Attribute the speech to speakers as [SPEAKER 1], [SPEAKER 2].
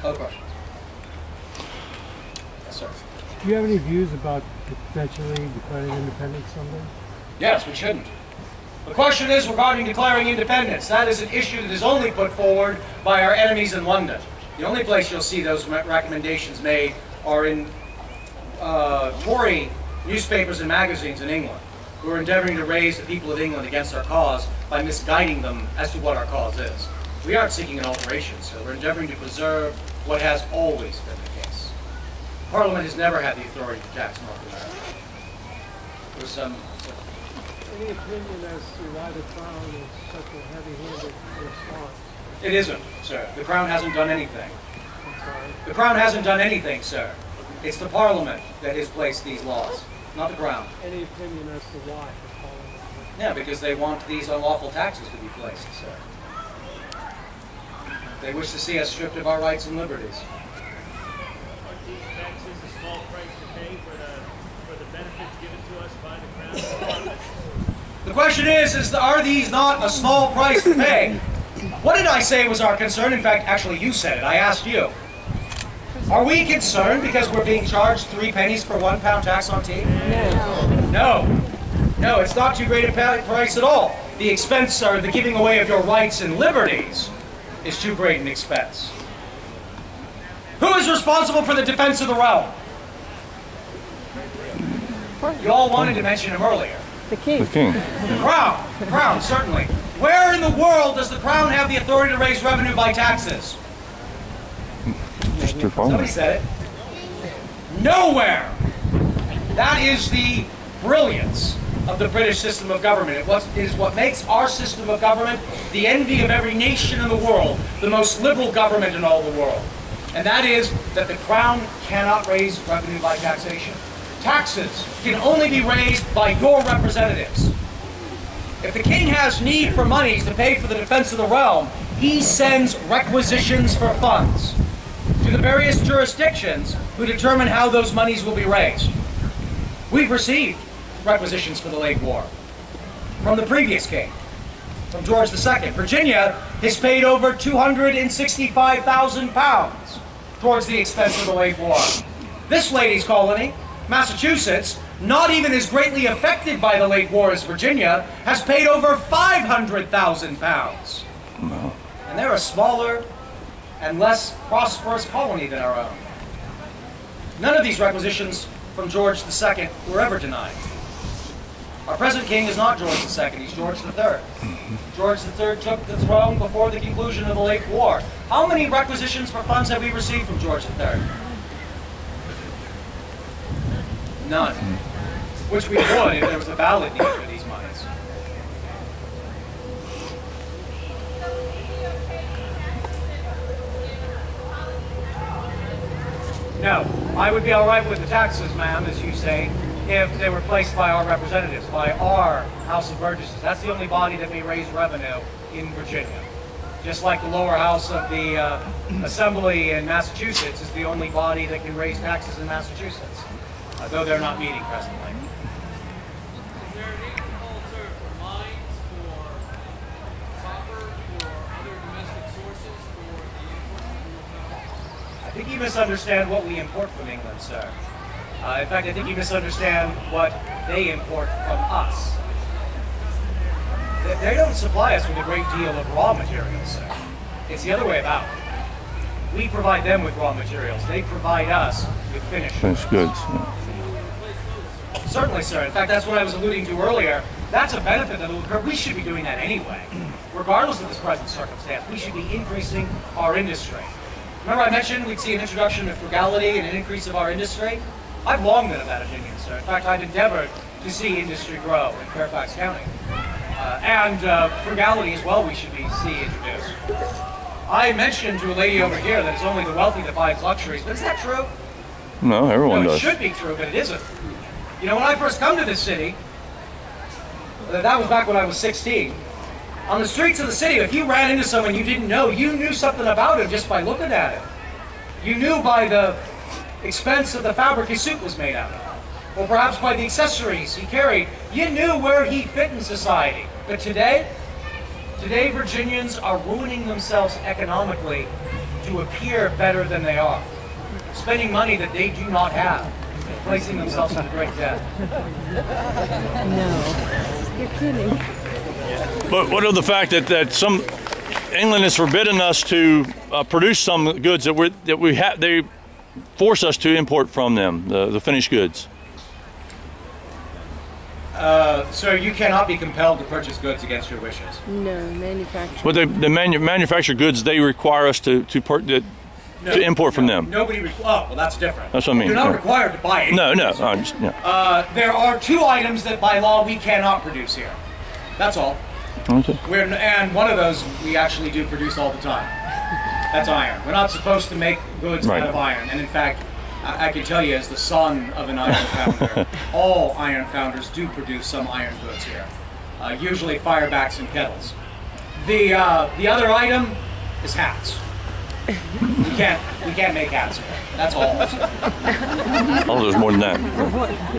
[SPEAKER 1] Other question? Yes, sir.
[SPEAKER 2] Do you have any views about potentially declaring independence someday?
[SPEAKER 1] Yes, we shouldn't. The question is regarding declaring independence. That is an issue that is only put forward by our enemies in London. The only place you'll see those recommendations made are in Tory newspapers and magazines in England, who are endeavoring to raise the people of England against our cause by misguiding them as to what our cause is. We aren't seeking an alteration, sir. We're endeavoring to preserve what has always been the case. Parliament has never had the authority to tax North America. There's some...
[SPEAKER 2] Any opinion as to why the Crown is such a heavy-handed response?
[SPEAKER 1] It isn't, sir. The Crown hasn't done anything.
[SPEAKER 2] I'm sorry.
[SPEAKER 1] The Crown hasn't done anything, sir. It's the Parliament that has placed these laws, not the Crown.
[SPEAKER 2] Any opinion as to why the Parliament?
[SPEAKER 1] Yeah, because they want these unlawful taxes to be placed, sir. They wish to see us stripped of our rights and liberties.
[SPEAKER 3] Are these taxes a small price to pay for the benefits given to us by the Crown?
[SPEAKER 1] The question is are these not a small price to pay? What did I say was our concern? In fact, actually you said it. I asked you. Are we concerned because we're being charged 3 pennies for £1 tax on tea? No. No, it's not too great a price at all. The expense, or the giving away of your rights and liberties, is too great an expense. Who is responsible for the defense of the realm? You all wanted to mention him earlier.
[SPEAKER 4] The king.
[SPEAKER 5] The king.
[SPEAKER 1] The Crown. The Crown, certainly. Where in the world does the Crown have the authority to raise revenue by taxes?
[SPEAKER 5] Just through
[SPEAKER 1] Somebody
[SPEAKER 5] Parliament.
[SPEAKER 1] said it. Nowhere! That is the brilliance of the British system of government. It is what makes our system of government the envy of every nation in the world, the most liberal government in all the world. And that is that the Crown cannot raise revenue by taxation. Taxes can only be raised by your representatives. If the king has need for monies to pay for the defense of the realm, he sends requisitions for funds to the various jurisdictions who determine how those monies will be raised. We've received requisitions for the late war from the previous king, from George II. Virginia has paid over £265,000 towards the expense of the late war. This lady's colony, Massachusetts, not even as greatly affected by the late war as Virginia, has paid over £500,000.
[SPEAKER 5] No.
[SPEAKER 1] And they're a smaller and less prosperous colony than our own. None of these requisitions from George II were ever denied. Our present king is not George II, he's George III. George III took the throne before the conclusion of the late war. How many requisitions for funds have we received from George III? None. Which we would if there was a valid need for these monies. No, I would be all right with the taxes, ma'am, as you say, if they were placed by our representatives, by our House of Burgesses. That's the only body that may raise revenue in Virginia. Just like the lower house of the Assembly in Massachusetts is the only body that can raise taxes in Massachusetts, though they're not meeting presently.
[SPEAKER 3] Is there an equal, sir, for mines, for copper, for other domestic sources, for the imports?
[SPEAKER 1] I think you misunderstand what we import from England, sir. In fact, I think you misunderstand what they import from us. They don't supply us with a great deal of raw materials, sir. It's the other way about. We provide them with raw materials. They provide us with finished
[SPEAKER 5] Finished goods. Yeah.
[SPEAKER 1] Certainly, sir. In fact, that's what I was alluding to earlier. That's a benefit that will occur. We should be doing that anyway. Regardless of this present circumstance, we should be increasing our industry. Remember I mentioned we'd see an introduction of frugality and an increase of our industry? I've long been of that opinion, sir. In fact, I've endeavored to see industry grow in Fairfax County. And frugality as well we should see introduced. I mentioned to a lady over here that it's only the wealthy that buys luxuries, but is that true?
[SPEAKER 5] No, everyone
[SPEAKER 1] No, it
[SPEAKER 5] does.
[SPEAKER 1] should be true, but it isn't. You know, when I first come to this city, that was back when I was 16, on the streets of the city, if you ran into someone you didn't know, you knew something about him just by looking at him. You knew by the expense of the fabric his suit was made out of, or perhaps by the accessories he carried. You knew where he fit in society. But today Virginians are ruining themselves economically to appear better than they are, spending money that they do not have, placing themselves into great debt.
[SPEAKER 4] No, you're kidding.
[SPEAKER 5] But what of the fact that some England has forbidden us to produce some goods that they force us to import from them, the finished goods.
[SPEAKER 1] So you cannot be compelled to purchase goods against your wishes.
[SPEAKER 4] No, manufacturing.
[SPEAKER 5] But the manufactured goods they require us to import from them.
[SPEAKER 1] Nobody. Oh, well, that's different.
[SPEAKER 5] That's what I mean.
[SPEAKER 1] You're not required to buy it.
[SPEAKER 5] No.
[SPEAKER 1] There are 2 items that by law we cannot produce here. That's all.
[SPEAKER 5] Okay.
[SPEAKER 1] And one of those we actually do produce all the time. That's iron. We're not supposed to make goods out of iron. And in fact, I can tell you, as the son of an iron founder, all iron founders do produce some iron goods here. Usually firebacks and kettles. The other item is hats. We can't make hats here. That's all.
[SPEAKER 5] Oh, there's more than that.